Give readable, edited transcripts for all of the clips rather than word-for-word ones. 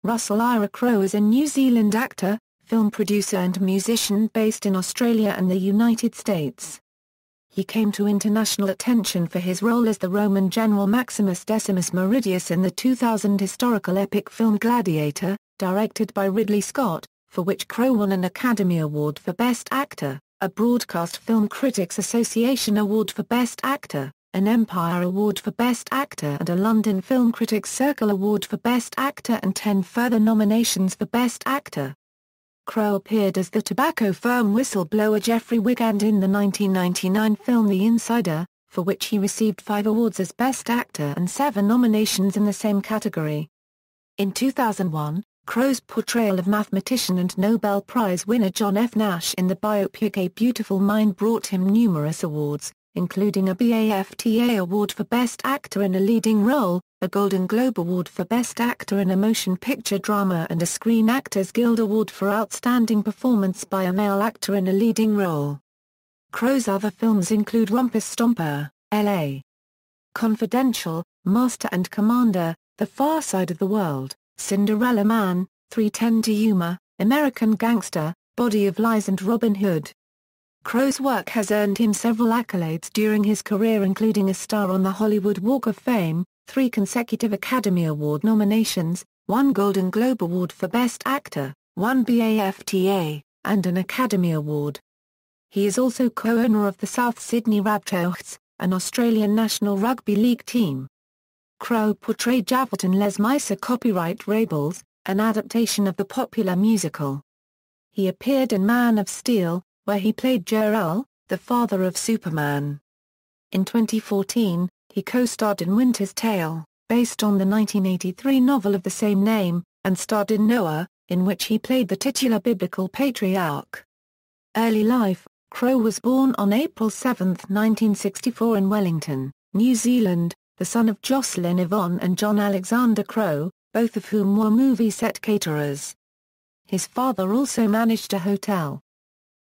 Russell Ira Crowe is a New Zealand actor, film producer and musician based in Australia and the United States. He came to international attention for his role as the Roman general Maximus Decimus Meridius in the 2000 historical epic film Gladiator, directed by Ridley Scott, for which Crowe won an Academy Award for Best Actor, a Broadcast Film Critics Association Award for Best Actor, an Empire Award for Best Actor and a London Film Critics Circle Award for Best Actor and 10 further nominations for Best Actor. Crowe appeared as the tobacco firm whistleblower Jeffrey Wigand in the 1999 film The Insider, for which he received 5 awards as Best Actor and 7 nominations in the same category. In 2001, Crowe's portrayal of mathematician and Nobel Prize winner John F. Nash in the biopic A Beautiful Mind brought him numerous awards, including a BAFTA Award for Best Actor in a Leading Role, a Golden Globe Award for Best Actor in a Motion Picture Drama and a Screen Actors Guild Award for Outstanding Performance by a Male Actor in a Leading Role. Crowe's other films include Rumpus Stomper, L.A. Confidential, Master and Commander, The Far Side of the World, Cinderella Man, 3:10 to Yuma, American Gangster, Body of Lies and Robin Hood. Crowe's work has earned him several accolades during his career, including a star on the Hollywood Walk of Fame, 3 consecutive Academy Award nominations, 1 Golden Globe Award for Best Actor, 1 BAFTA, and an Academy Award. He is also co-owner of the South Sydney Rabbitohs, an Australian National Rugby League team. Crowe portrayed Javert in Les Mis, copyright Rebels, an adaptation of the popular musical. He appeared in Man of Steel, where he played Jor-El, the father of Superman. In 2014, he co-starred in Winter's Tale, based on the 1983 novel of the same name, and starred in Noah, in which he played the titular biblical patriarch. Early life: Crowe was born on April 7, 1964 in Wellington, New Zealand, the son of Jocelyn Yvonne and John Alexander Crowe, both of whom were movie set caterers. His father also managed a hotel.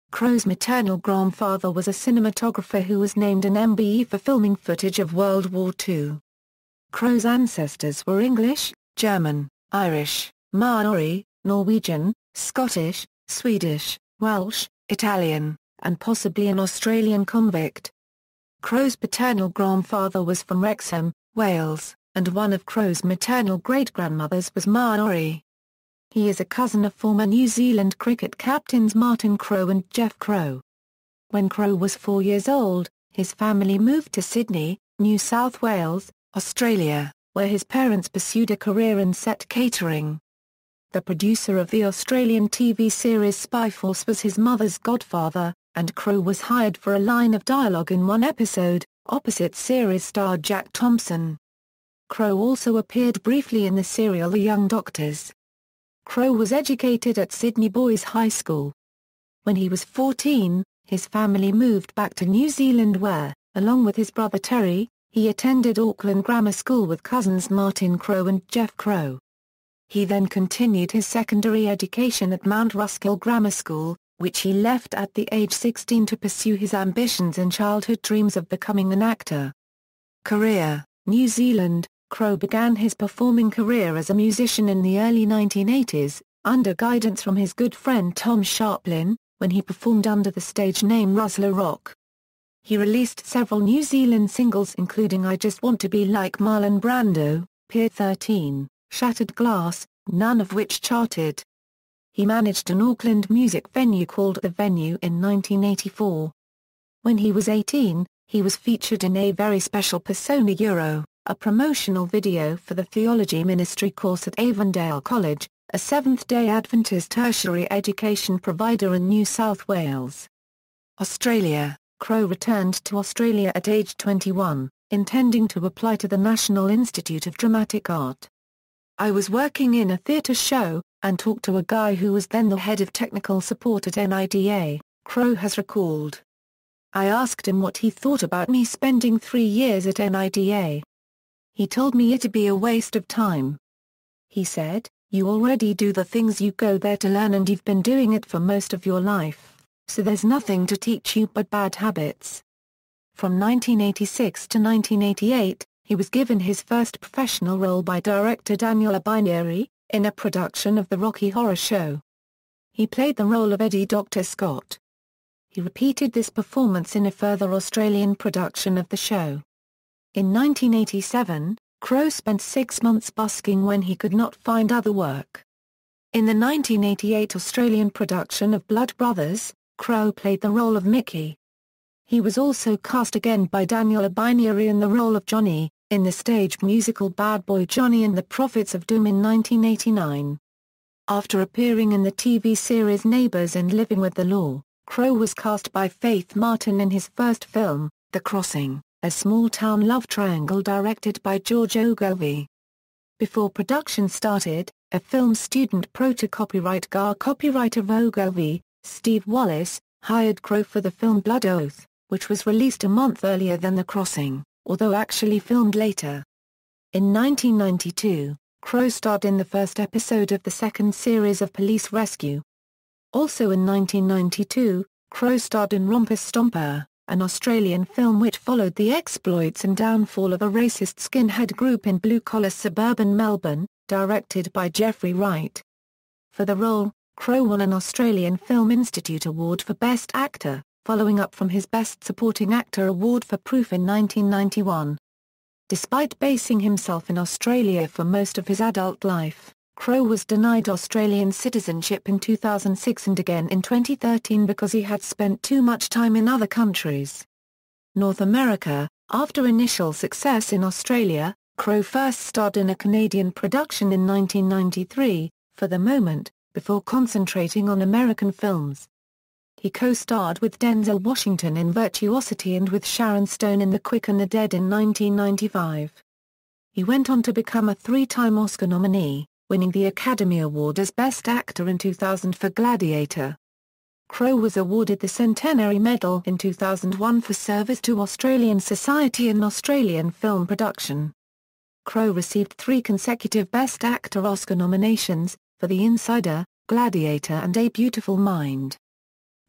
Crowe's maternal grandfather was a cinematographer who was named an MBE for filming footage of World War II. Crowe's ancestors were English, German, Irish, Maori, Norwegian, Scottish, Swedish, Welsh, Italian, and possibly an Australian convict. Crowe's paternal grandfather was from Wrexham, Wales, and one of Crowe's maternal great-grandmothers was Maori. He is a cousin of former New Zealand cricket captains Martin Crowe and Jeff Crowe. When Crowe was 4 years old, his family moved to Sydney, New South Wales, Australia, where his parents pursued a career in set catering. The producer of the Australian TV series Spy Force was his mother's godfather, and Crowe was hired for a line of dialogue in one episode, opposite series star Jack Thompson. Crowe also appeared briefly in the serial The Young Doctors. Crowe was educated at Sydney Boys High School. When he was 14, his family moved back to New Zealand where, along with his brother Terry, he attended Auckland Grammar School with cousins Martin Crowe and Jeff Crowe. He then continued his secondary education at Mount Ruskill Grammar School, which he left at the age 16 to pursue his ambitions and childhood dreams of becoming an actor. Career: New Zealand. Crowe began his performing career as a musician in the early 1980s, under guidance from his good friend Tom Sharplin, when he performed under the stage name Rosler Rock. He released several New Zealand singles including I Just Want to Be Like Marlon Brando, Pier 13, Shattered Glass, none of which charted. He managed an Auckland music venue called The Venue in 1984. When he was 18, he was featured in A Very Special Persona Euro, a promotional video for the theology ministry course at Avondale College, a Seventh-day Adventist tertiary education provider in New South Wales. Australia: Crowe returned to Australia at age 21, intending to apply to the National Institute of Dramatic Art. I was working in a theatre show, and talked to a guy who was then the head of technical support at NIDA, Crowe has recalled. I asked him what he thought about me spending 3 years at NIDA. He told me it'd be a waste of time. He said, "You already do the things you go there to learn and you've been doing it for most of your life, so there's nothing to teach you but bad habits." From 1986 to 1988, he was given his first professional role by director Daniel Abinieri, in a production of the Rocky Horror Show. He played the role of Eddie Dr. Scott. He repeated this performance in a further Australian production of the show. In 1987, Crowe spent 6 months busking when he could not find other work. In the 1988 Australian production of Blood Brothers, Crowe played the role of Mickey. He was also cast again by Daniel Abineri in the role of Johnny, in the stage musical Bad Boy Johnny and the Prophets of Doom in 1989. After appearing in the TV series Neighbours and Living with the Law, Crowe was cast by Faith Martin in his first film, The Crossing, a small-town love triangle directed by George Ogilvy. Before production started, a film student copyright copywriter of Ogilvy, Steve Wallace, hired Crowe for the film Blood Oath, which was released a month earlier than The Crossing, although actually filmed later. In 1992, Crowe starred in the first episode of the second series of Police Rescue. Also in 1992, Crowe starred in Rompus Stomper, an Australian film which followed the exploits and downfall of a racist skinhead group in blue-collar suburban Melbourne, directed by Jeffrey Wright. For the role, Crowe won an Australian Film Institute Award for Best Actor, following up from his Best Supporting Actor award for Proof in 1991. Despite basing himself in Australia for most of his adult life, Crowe was denied Australian citizenship in 2006 and again in 2013 because he had spent too much time in other countries. North America. After initial success in Australia, Crowe first starred in a Canadian production in 1993, For the Moment, before concentrating on American films. He co-starred with Denzel Washington in Virtuosity and with Sharon Stone in The Quick and the Dead in 1995. He went on to become a 3-time Oscar nominee, winning the Academy Award as Best Actor in 2000 for Gladiator. Crowe was awarded the Centenary Medal in 2001 for service to Australian society and Australian film production. Crowe received 3 consecutive Best Actor Oscar nominations, for The Insider, Gladiator and A Beautiful Mind.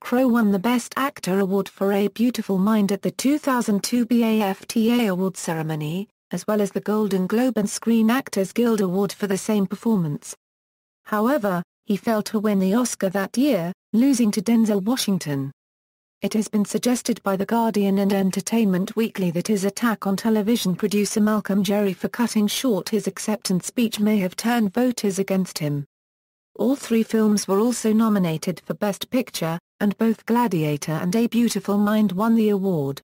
Crowe won the Best Actor award for A Beautiful Mind at the 2002 BAFTA Award ceremony, as well as the Golden Globe and Screen Actors Guild Award for the same performance. However, he failed to win the Oscar that year, losing to Denzel Washington. It has been suggested by The Guardian and Entertainment Weekly that his attack on television producer Malcolm Jerry for cutting short his acceptance speech may have turned voters against him. All 3 films were also nominated for Best Picture, and both Gladiator and A Beautiful Mind won the award.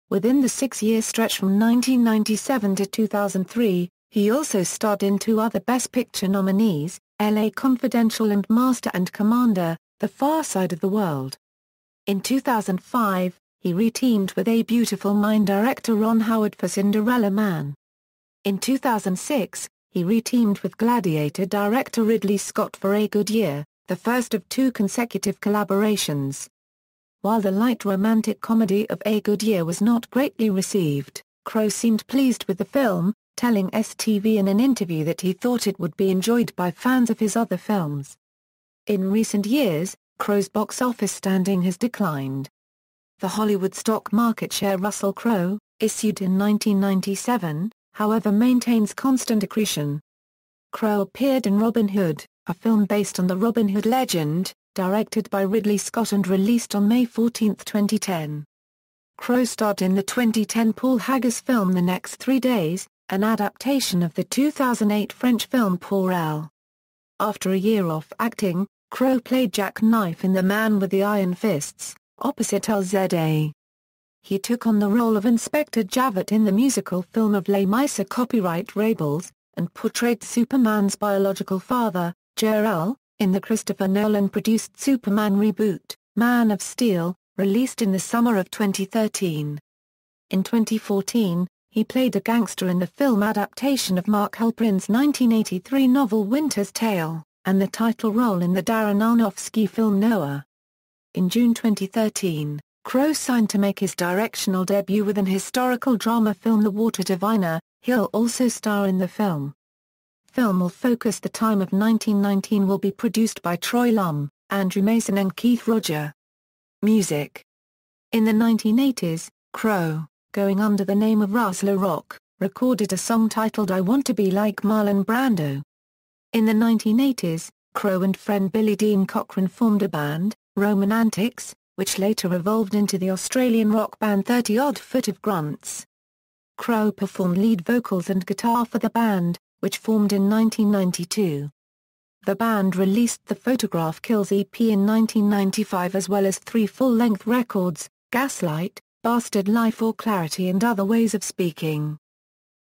Within the 6-year stretch from 1997 to 2003, he also starred in 2 other Best Picture nominees, LA Confidential and Master and Commander, The Far Side of the World. In 2005, he re-teamed with A Beautiful Mind director Ron Howard for Cinderella Man. In 2006, he re-teamed with Gladiator director Ridley Scott for A Good Year, the first of 2 consecutive collaborations. While the light romantic comedy of A Good Year was not greatly received, Crowe seemed pleased with the film, telling STV in an interview that he thought it would be enjoyed by fans of his other films. In recent years, Crowe's box office standing has declined. The Hollywood stock market share Russell Crowe, issued in 1997, however maintains constant accretion. Crowe appeared in Robin Hood, a film based on the Robin Hood legend, directed by Ridley Scott and released on May 14, 2010. Crowe starred in the 2010 Paul Haggis film The Next 3 Days, an adaptation of the 2008 French film Portrayal. After a year off acting, Crowe played Jack Knife in The Man with the Iron Fists, opposite LZA. He took on the role of Inspector Javert in the musical film of Les Mis copyright Rebels, and portrayed Superman's biological father, Jor-El, in the Christopher Nolan-produced Superman reboot, Man of Steel, released in the summer of 2013. In 2014, he played a gangster in the film adaptation of Mark Halperin's 1983 novel Winter's Tale, and the title role in the Darren Aronofsky film Noah. In June 2013, Crowe signed to make his directional debut with an historical drama film The Water Diviner. He'll also star in the film. Film will focus the time of 1919 will be produced by Troy Lum, Andrew Mason and Keith Roger. Music. In the 1980s, Crowe, going under the name of Russ LaRock, recorded a song titled I Want to Be Like Marlon Brando. In the 1980s, Crowe and friend Billy Dean Cochran formed a band, Roman Antics, which later evolved into the Australian rock band 30 Odd Foot of Grunts. Crowe performed lead vocals and guitar for the band, which formed in 1992. The band released the Photograph Kills EP in 1995 as well as 3 full-length records, Gaslight, Bastard Life or Clarity and Other Ways of Speaking.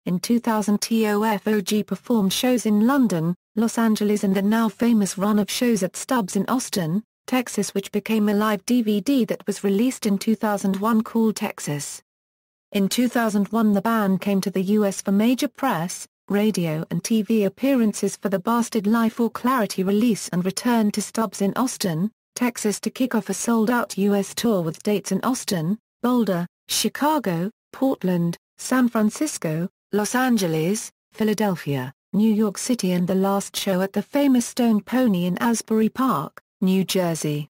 In 2000 TOFOG performed shows in London, Los Angeles and the now famous run of shows at Stubbs in Austin, Texas, which became a live DVD that was released in 2001 called Texas. In 2001 the band came to the US for major press, radio and TV appearances for the Bastard Life or Clarity release and returned to Stubbs in Austin, Texas to kick off a sold-out US tour with dates in Austin, Boulder, Chicago, Portland, San Francisco, Los Angeles, Philadelphia, New York City and the last show at the famous Stone Pony in Asbury Park, New Jersey.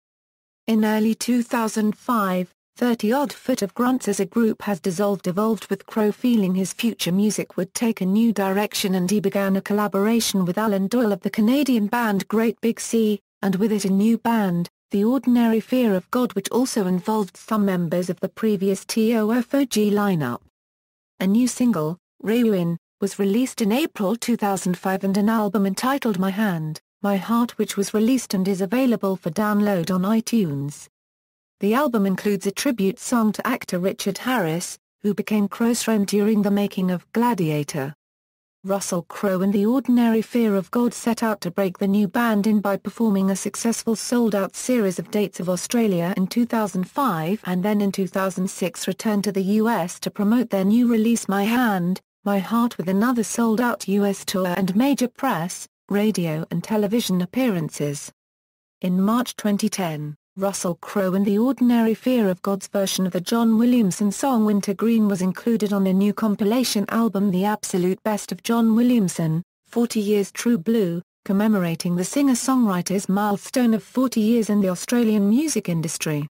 In early 2005, 30 Odd Foot of Grunts as a group has evolved with Crowe feeling his future music would take a new direction and he began a collaboration with Alan Doyle of the Canadian band Great Big Sea, and with it a new band, The Ordinary Fear of God, which also involved some members of the previous TOFOG lineup. A new single, Ruin, was released in April 2005 and an album entitled My Hand, My Heart, which was released and is available for download on iTunes. The album includes a tribute song to actor Richard Harris, who became Crowe's friend during the making of Gladiator. Russell Crowe and The Ordinary Fear of God set out to break the new band in by performing a successful sold-out series of dates of Australia in 2005 and then in 2006 returned to the US to promote their new release My Hand, My Heart with another sold-out US tour and major press, radio and television appearances. In March 2010, Russell Crowe and The Ordinary Fear of God's version of the John Williamson song Winter Green was included on the new compilation album The Absolute Best of John Williamson, 40 Years True Blue, commemorating the singer-songwriter's milestone of 40 years in the Australian music industry.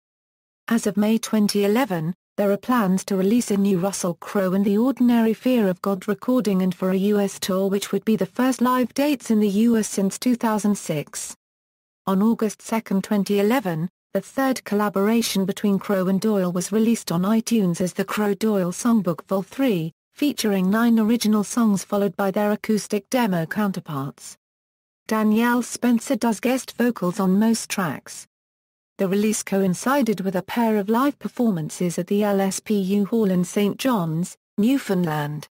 As of May 2011, there are plans to release a new Russell Crowe and The Ordinary Fear of God recording and for a US tour which would be the first live dates in the US since 2006. On August 2, 2011, the third collaboration between Crowe and Doyle was released on iTunes as the Crowe-Doyle Songbook Vol. 3, featuring 9 original songs followed by their acoustic demo counterparts. Danielle Spencer does guest vocals on most tracks. The release coincided with a pair of live performances at the LSPU Hall in St. John's, Newfoundland.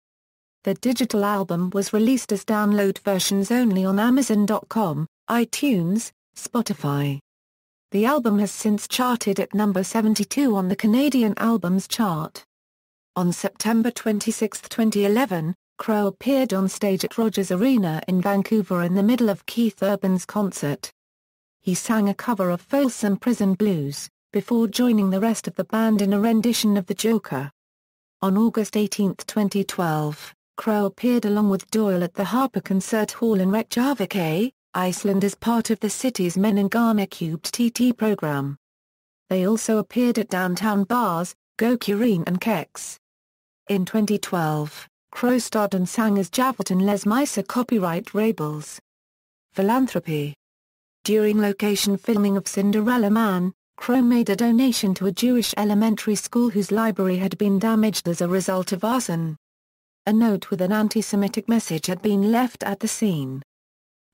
The digital album was released as download versions only on Amazon.com, iTunes, Spotify. The album has since charted at number 72 on the Canadian Albums Chart. On September 26, 2011, Crowe appeared on stage at Rogers Arena in Vancouver in the middle of Keith Urban's concert. He sang a cover of Folsom Prison Blues, before joining the rest of the band in a rendition of The Joker. On August 18, 2012, Crowe appeared along with Doyle at the Harper Concert Hall in Reykjavik, Iceland as part of the city's Meningana Cubed TT program. They also appeared at downtown bars, Go Curine and Kex. In 2012, Crowe starred and sang as Javert in Les Mice copyright labels. Philanthropy. During location filming of Cinderella Man, Crowe made a donation to a Jewish elementary school whose library had been damaged as a result of arson. A note with an anti-Semitic message had been left at the scene.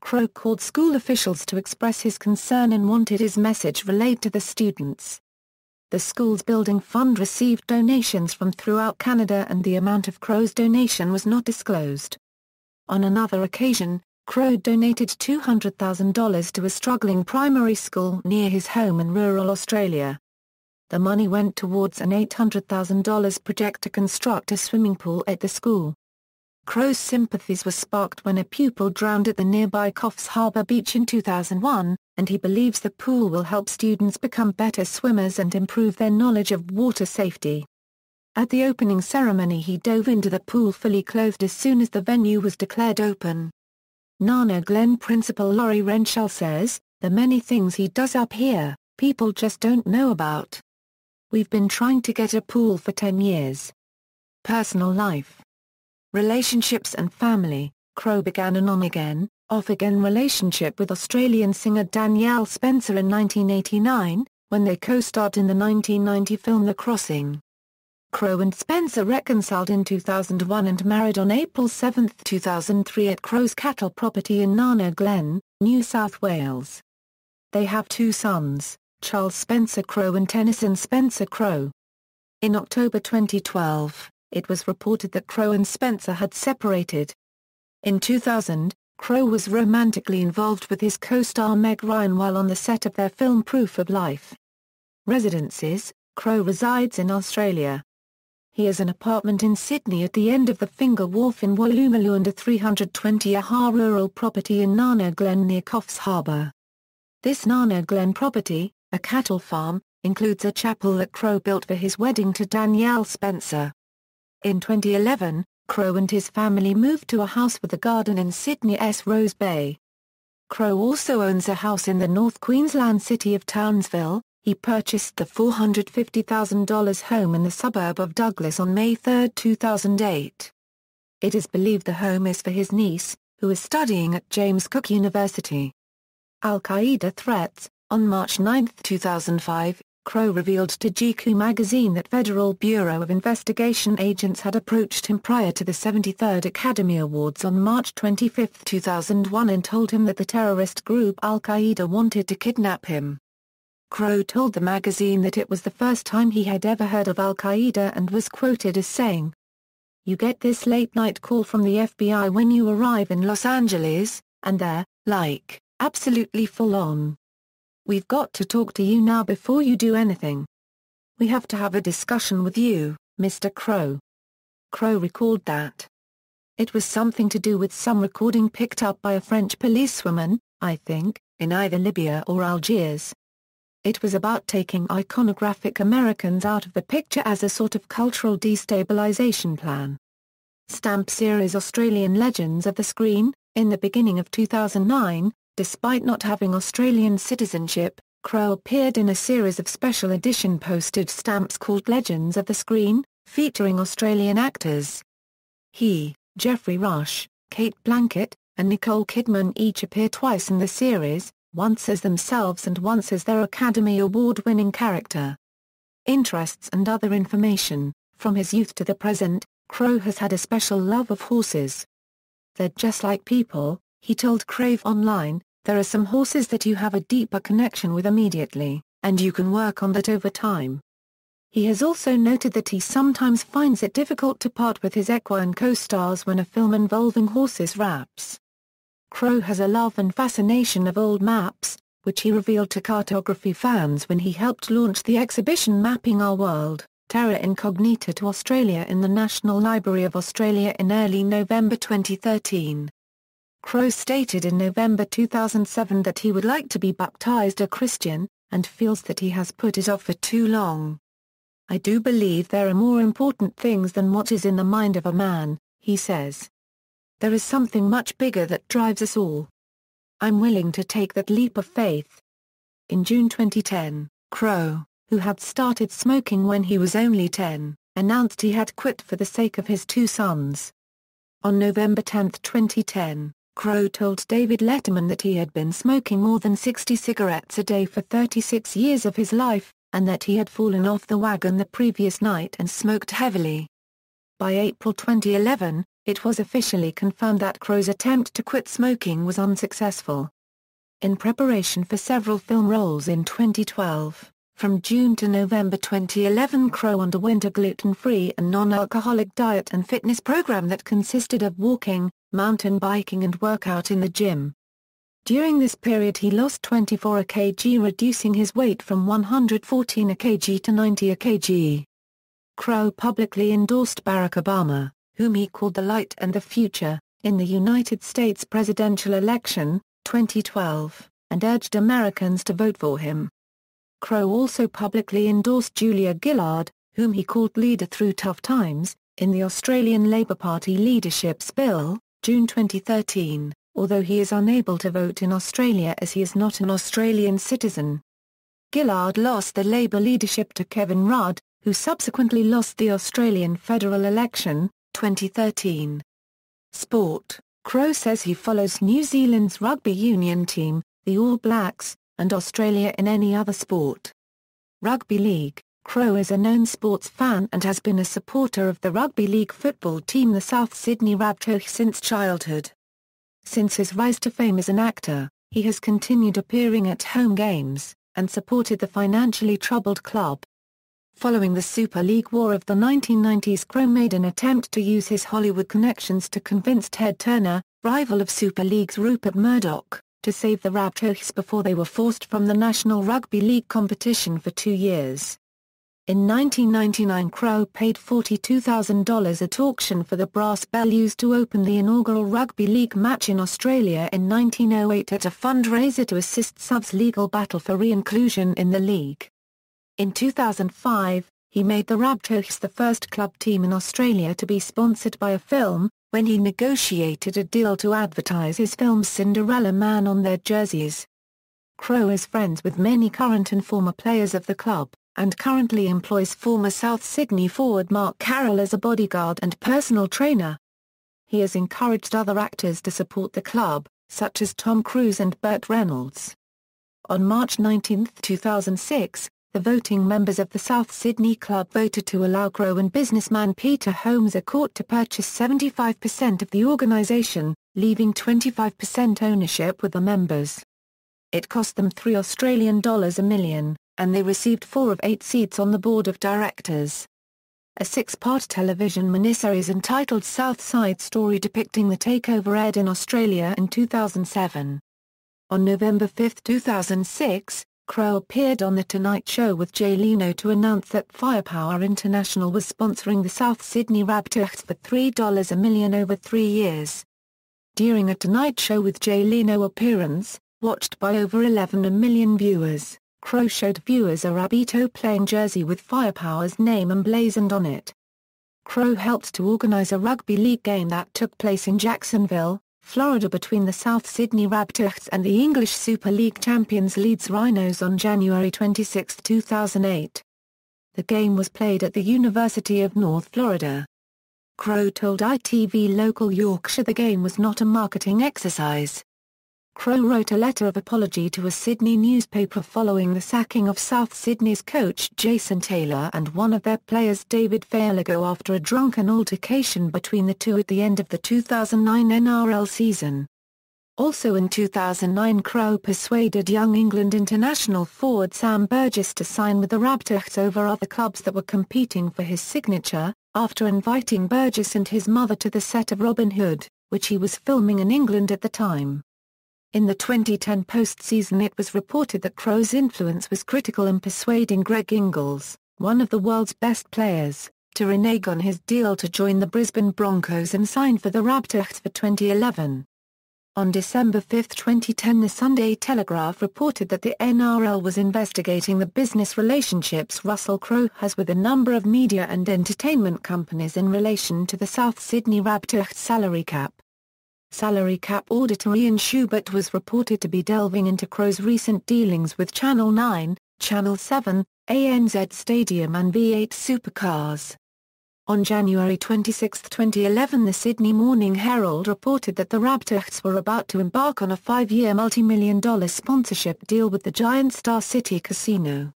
Crowe called school officials to express his concern and wanted his message relayed to the students. The school's building fund received donations from throughout Canada and the amount of Crowe's donation was not disclosed. On another occasion, Crowe donated $200,000 to a struggling primary school near his home in rural Australia. The money went towards an $800,000 project to construct a swimming pool at the school. Crowe's sympathies were sparked when a pupil drowned at the nearby Coffs Harbour beach in 2001, and he believes the pool will help students become better swimmers and improve their knowledge of water safety. At the opening ceremony he dove into the pool fully clothed as soon as the venue was declared open. Nana Glen Principal Laurie Renshall says, "The many things he does up here, people just don't know about. We've been trying to get a pool for 10 years." Personal life. Relationships and family. Crowe began an on-again, off-again relationship with Australian singer Danielle Spencer in 1989, when they co-starred in the 1990 film The Crossing. Crowe and Spencer reconciled in 2001 and married on April 7, 2003 at Crowe's cattle property in Nana Glen, New South Wales. They have two sons, Charles Spencer Crowe and Tennyson Spencer Crowe. In October 2012, it was reported that Crowe and Spencer had separated. In 2000, Crowe was romantically involved with his co-star Meg Ryan while on the set of their film Proof of Life. Residences: Crowe resides in Australia. He has an apartment in Sydney at the end of the Finger Wharf in Woolloomooloo and a 320-acre rural property in Nana Glen near Coffs Harbour. This Nana Glen property, a cattle farm, includes a chapel that Crowe built for his wedding to Danielle Spencer. In 2011, Crowe and his family moved to a house with a garden in Sydney's Rose Bay. Crowe also owns a house in the North Queensland city of Townsville. He purchased the $450,000 home in the suburb of Douglas on May 3, 2008. It is believed the home is for his niece, who is studying at James Cook University. Al-Qaeda threats: On March 9, 2005, Crowe revealed to GQ magazine that Federal Bureau of Investigation agents had approached him prior to the 73rd Academy Awards on March 25, 2001 and told him that the terrorist group Al-Qaeda wanted to kidnap him. Crowe told the magazine that it was the first time he had ever heard of Al-Qaeda and was quoted as saying, "You get this late-night call from the FBI when you arrive in Los Angeles, and they're, like, absolutely full-on. We've got to talk to you now before you do anything. We have to have a discussion with you, Mr. Crowe." Crowe recalled that. "It was something to do with some recording picked up by a French policewoman, I think, in either Libya or Algiers. It was about taking iconographic Americans out of the picture as a sort of cultural destabilization plan." Stamp series Australian Legends of the Screen: In the beginning of 2009, despite not having Australian citizenship, Crowe appeared in a series of special edition postage stamps called Legends of the Screen, featuring Australian actors. He, Jeffrey Rush, Kate Blanchett, and Nicole Kidman each appear twice in the series, once as themselves and once as their Academy Award-winning character. Interests and other information: From his youth to the present, Crowe has had a special love of horses. "They're just like people," he told Crave Online. "There are some horses that you have a deeper connection with immediately, and you can work on that over time." He has also noted that he sometimes finds it difficult to part with his equine co-stars when a film involving horses wraps. Crowe has a love and fascination of old maps, which he revealed to cartography fans when he helped launch the exhibition Mapping Our World, Terra Incognita to Australia in the National Library of Australia in early November 2013. Crowe stated in November 2007 that he would like to be baptized a Christian, and feels that he has put it off for too long. "I do believe there are more important things than what is in the mind of a man," he says. "There is something much bigger that drives us all. I'm willing to take that leap of faith." In June 2010, Crowe, who had started smoking when he was only 10, announced he had quit for the sake of his two sons. On November 10, 2010, Crowe told David Letterman that he had been smoking more than 60 cigarettes a day for 36 years of his life, and that he had fallen off the wagon the previous night and smoked heavily. By April 2011, it was officially confirmed that Crowe's attempt to quit smoking was unsuccessful. In preparation for several film roles in 2012, from June to November 2011, Crowe underwent a gluten-free and non-alcoholic diet and fitness program that consisted of walking, mountain biking and workout in the gym. During this period he lost 24 kg, reducing his weight from 114 kg to 90 kg. Crowe publicly endorsed Barack Obama, whom he called the light and the future, in the United States presidential election, 2012, and urged Americans to vote for him. Crowe also publicly endorsed Julia Gillard, whom he called leader through tough times, in the Australian Labour Party leadership's bill, June 2013, although he is unable to vote in Australia as he is not an Australian citizen. Gillard lost the Labour leadership to Kevin Rudd, who subsequently lost the Australian federal election, 2013. Sport. Crowe says he follows New Zealand's rugby union team, the All Blacks, and Australia in any other sport. Rugby League. Crowe is a known sports fan and has been a supporter of the rugby league football team the South Sydney Rabbitohs since childhood. Since his rise to fame as an actor, he has continued appearing at home games, and supported the financially troubled club. Following the Super League war of the 1990s, Crowe made an attempt to use his Hollywood connections to convince Ted Turner, rival of Super League's Rupert Murdoch, to save the Rabbitohs before they were forced from the National Rugby League competition for 2 years. In 1999, Crowe paid $42,000 at auction for the brass bell used to open the inaugural rugby league match in Australia in 1908 at a fundraiser to assist subs' legal battle for re-inclusion in the league. In 2005, he made the Rabbitohs the first club team in Australia to be sponsored by a film, when he negotiated a deal to advertise his film Cinderella Man on their jerseys. Crowe is friends with many current and former players of the club, and currently employs former South Sydney forward Mark Carroll as a bodyguard and personal trainer. He has encouraged other actors to support the club, such as Tom Cruise and Burt Reynolds. On March 19, 2006, the voting members of the South Sydney club voted to allow Crowe and businessman Peter Holmes a court to purchase 75% of the organisation, leaving 25% ownership with the members. It cost them $3 million, and they received 4 of 8 seats on the board of directors. A 6-part television miniseries entitled South Side Story depicting the takeover aired in Australia in 2007. On November 5, 2006, Crowe appeared on The Tonight Show with Jay Leno to announce that Firepower International was sponsoring the South Sydney Rabbitohs for $3 million over 3 years. During a Tonight Show with Jay Leno appearance, watched by over 11 million viewers, Crowe showed viewers a Rabbitoh playing jersey with Firepower's name emblazoned on it. Crowe helped to organize a rugby league game that took place in Jacksonville, Florida between the South Sydney Rabbitohs and the English Super League champions Leeds Rhinos on January 26, 2008. The game was played at the University of North Florida. Crowe told ITV Local Yorkshire the game was not a marketing exercise. Crowe wrote a letter of apology to a Sydney newspaper following the sacking of South Sydney's coach Jason Taylor and one of their players David Fairlego after a drunken altercation between the two at the end of the 2009 NRL season. Also in 2009, Crowe persuaded young England international forward Sam Burgess to sign with the Rabbitohs over other clubs that were competing for his signature, after inviting Burgess and his mother to the set of Robin Hood, which he was filming in England at the time. In the 2010 postseason, it was reported that Crowe's influence was critical in persuading Greg Ingles, one of the world's best players, to renege on his deal to join the Brisbane Broncos and sign for the Rabbitohs for 2011. On December 5, 2010, the Sunday Telegraph reported that the NRL was investigating the business relationships Russell Crowe has with a number of media and entertainment companies in relation to the South Sydney Rabbitohs salary cap. Salary cap auditor Ian Schubert was reported to be delving into Crowe's recent dealings with Channel 9, Channel 7, ANZ Stadium and V8 Supercars. On January 26, 2011, the Sydney Morning Herald reported that the Rabbitohs were about to embark on a 5-year multi-million-dollar sponsorship deal with the giant Star City Casino.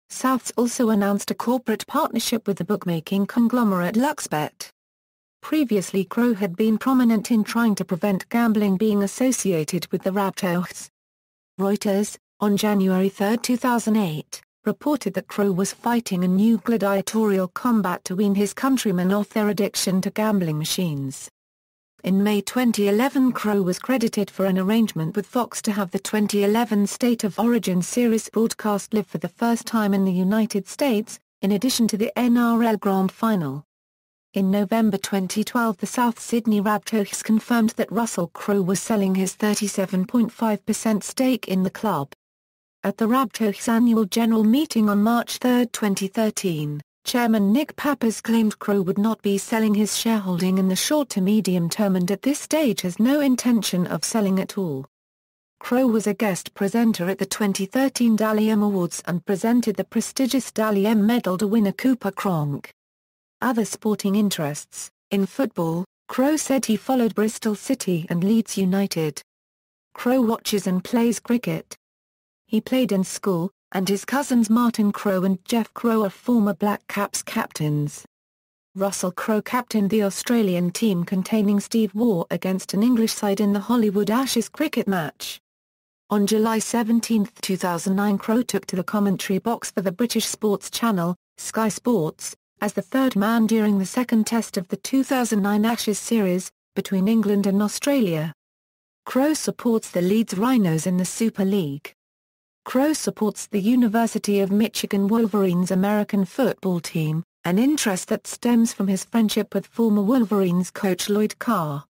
Souths also announced a corporate partnership with the bookmaking conglomerate Luxbet. Previously, Crowe had been prominent in trying to prevent gambling being associated with the Rabbitohs. Reuters, on January 3, 2008, reported that Crowe was fighting a new gladiatorial combat to wean his countrymen off their addiction to gambling machines. In May 2011, Crowe was credited for an arrangement with Fox to have the 2011 State of Origin series broadcast live for the first time in the United States, in addition to the NRL Grand Final. In November 2012, the South Sydney Rabbitohs confirmed that Russell Crowe was selling his 37.5% stake in the club. At the Rabbitohs annual general meeting on March 3, 2013, Chairman Nick Pappas claimed Crowe would not be selling his shareholding in the short to medium term and at this stage has no intention of selling at all. Crowe was a guest presenter at the 2013 Dally M Awards and presented the prestigious Dally M medal to winner Cooper Cronk. Other sporting interests: in football, Crowe said he followed Bristol City and Leeds United. Crowe watches and plays cricket. He played in school, and his cousins Martin Crowe and Jeff Crowe are former Black Caps captains. Russell Crowe captained the Australian team containing Steve Waugh against an English side in the Hollywood Ashes cricket match. On July 17, 2009, Crowe took to the commentary box for the British sports channel, Sky Sports, as the third man during the second test of the 2009 Ashes series, between England and Australia. Crowe supports the Leeds Rhinos in the Super League. Crowe supports the University of Michigan Wolverines American football team, an interest that stems from his friendship with former Wolverines coach Lloyd Carr.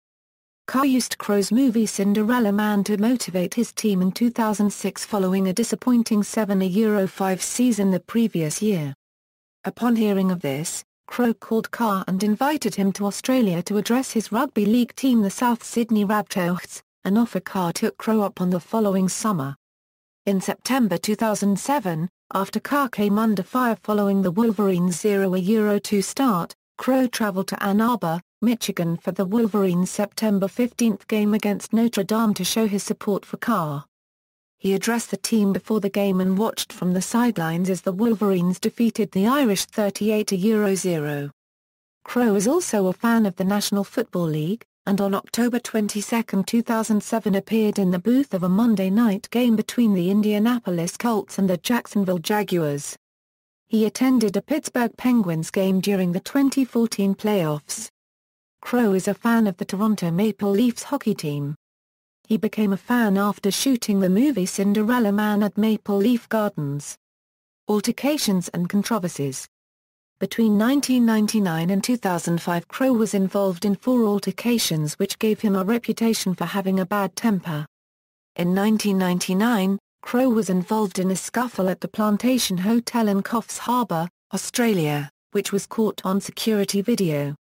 Carr used Crowe's movie Cinderella Man to motivate his team in 2006 following a disappointing 7-5 season the previous year. Upon hearing of this, Crowe called Carr and invited him to Australia to address his rugby league team the South Sydney Rabbitohs, an offer Carr took Crowe up on the following summer. In September 2007, after Carr came under fire following the Wolverines' 0-2 start, Crowe travelled to Ann Arbor, Michigan for the Wolverines' September 15 game against Notre Dame to show his support for Carr. He addressed the team before the game and watched from the sidelines as the Wolverines defeated the Irish 38-0. Crowe is also a fan of the National Football League, and on October 22, 2007 appeared in the booth of a Monday night game between the Indianapolis Colts and the Jacksonville Jaguars. He attended a Pittsburgh Penguins game during the 2014 playoffs. Crowe is a fan of the Toronto Maple Leafs hockey team. He became a fan after shooting the movie Cinderella Man at Maple Leaf Gardens. Altercations and controversies. Between 1999 and 2005, Crowe was involved in 4 altercations which gave him a reputation for having a bad temper. In 1999, Crowe was involved in a scuffle at the Plantation Hotel in Coffs Harbour, Australia, which was caught on security video.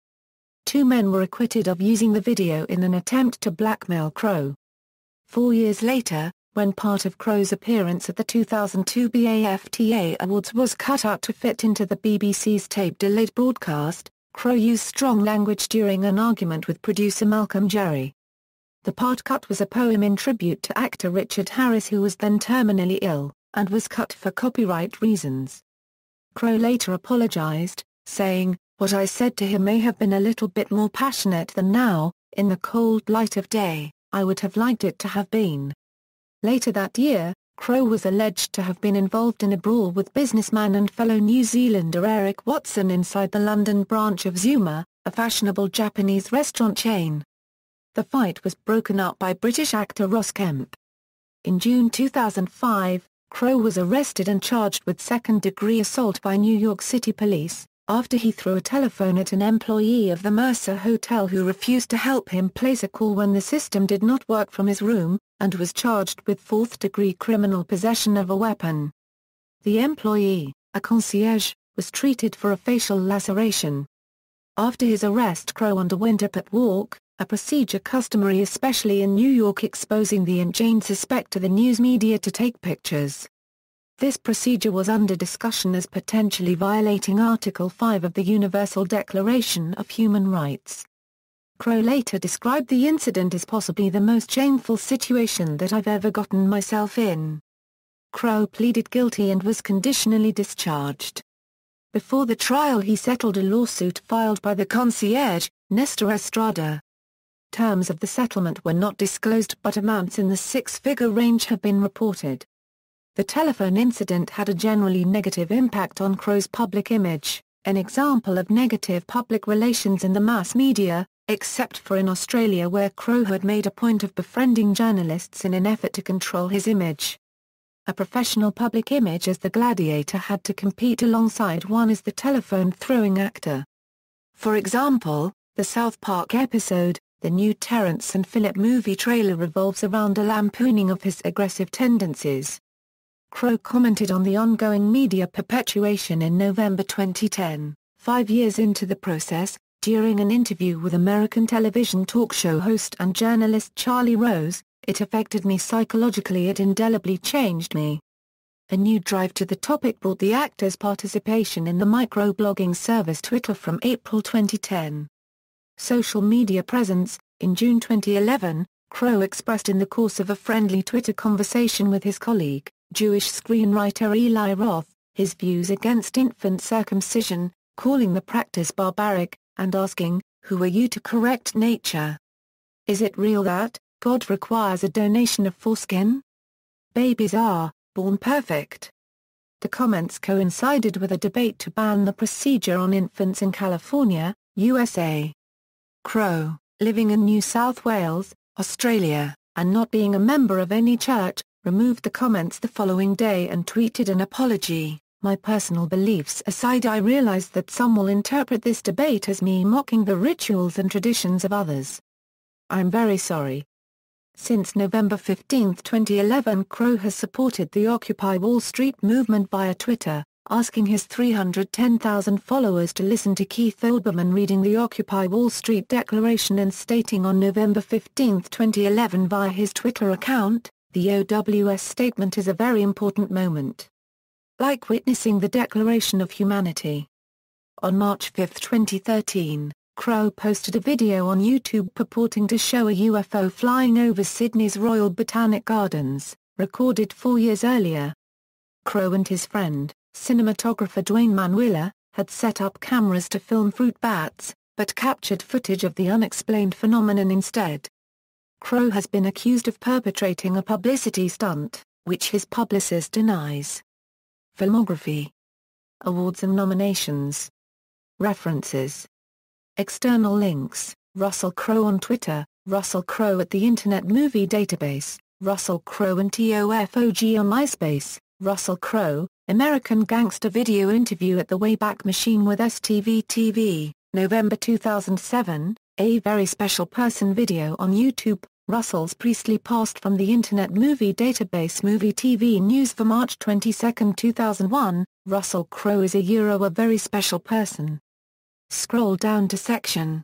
2 men were acquitted of using the video in an attempt to blackmail Crowe. 4 years later, when part of Crowe's appearance at the 2002 BAFTA Awards was cut out to fit into the BBC's tape-delayed broadcast, Crowe used strong language during an argument with producer Malcolm Jerry. The part cut was a poem in tribute to actor Richard Harris, who was then terminally ill, and was cut for copyright reasons. Crowe later apologized, saying, "What I said to him may have been a little bit more passionate than now, in the cold light of day, I would have liked it to have been." Later that year, Crowe was alleged to have been involved in a brawl with businessman and fellow New Zealander Eric Watson inside the London branch of Zuma, a fashionable Japanese restaurant chain. The fight was broken up by British actor Ross Kemp. In June 2005, Crowe was arrested and charged with second-degree assault by New York City police, after he threw a telephone at an employee of the Mercer Hotel who refused to help him place a call when the system did not work from his room, and was charged with fourth-degree criminal possession of a weapon. The employee, a concierge, was treated for a facial laceration. After his arrest, Crowe underwent a pit walk, a procedure customary especially in New York, exposing the insane suspect to the news media to take pictures. This procedure was under discussion as potentially violating Article 5 of the Universal Declaration of Human Rights. Crowe later described the incident as possibly the most shameful situation that I've ever gotten myself in. Crowe pleaded guilty and was conditionally discharged. Before the trial, he settled a lawsuit filed by the concierge, Nestor Estrada. Terms of the settlement were not disclosed, but amounts in the 6-figure range have been reported. The telephone incident had a generally negative impact on Crowe's public image, an example of negative public relations in the mass media, except for in Australia, where Crowe had made a point of befriending journalists in an effort to control his image. A professional public image as the Gladiator had to compete alongside one as the telephone-throwing actor. For example, the South Park episode, the new Terrence and Phillip movie trailer, revolves around a lampooning of his aggressive tendencies. Crowe commented on the ongoing media perpetuation in November 2010, 5 years into the process, during an interview with American television talk show host and journalist Charlie Rose. "It affected me psychologically, it indelibly changed me." A new drive to the topic brought the actor's participation in the microblogging service Twitter from April 2010. Social media presence. In June 2011, Crowe expressed in the course of a friendly Twitter conversation with his colleague, Jewish screenwriter Eli Roth, his views against infant circumcision, calling the practice barbaric, and asking, "Who are you to correct nature? Is it real that God requires a donation of foreskin? Babies are born perfect." The comments coincided with a debate to ban the procedure on infants in California, USA. Crowe, living in New South Wales, Australia, and not being a member of any church, removed the comments the following day and tweeted an apology. "My personal beliefs aside, I realize that some will interpret this debate as me mocking the rituals and traditions of others. I'm very sorry." Since November 15, 2011, Crowe has supported the Occupy Wall Street movement via Twitter, asking his 310,000 followers to listen to Keith Olbermann reading the Occupy Wall Street Declaration and stating on November 15, 2011 via his Twitter account, "The OWS statement is a very important moment. Like witnessing the Declaration of Humanity." On March 5, 2013, Crowe posted a video on YouTube purporting to show a UFO flying over Sydney's Royal Botanic Gardens, recorded 4 years earlier. Crowe and his friend, cinematographer Dwayne Manuela, had set up cameras to film fruit bats, but captured footage of the unexplained phenomenon instead. Crowe has been accused of perpetrating a publicity stunt, which his publicist denies. Filmography. Awards and nominations. References. External links: Russell Crowe on Twitter, Russell Crowe at the Internet Movie Database, Russell Crowe and TOFOG on MySpace, Russell Crowe, American Gangster video interview at the Wayback Machine with STV-TV, November 2007, A Very Special Person video on YouTube, Russell's Priestley Past from the Internet Movie Database Movie TV News for March 22, 2001, Russell Crowe is a very special person. Scroll down to section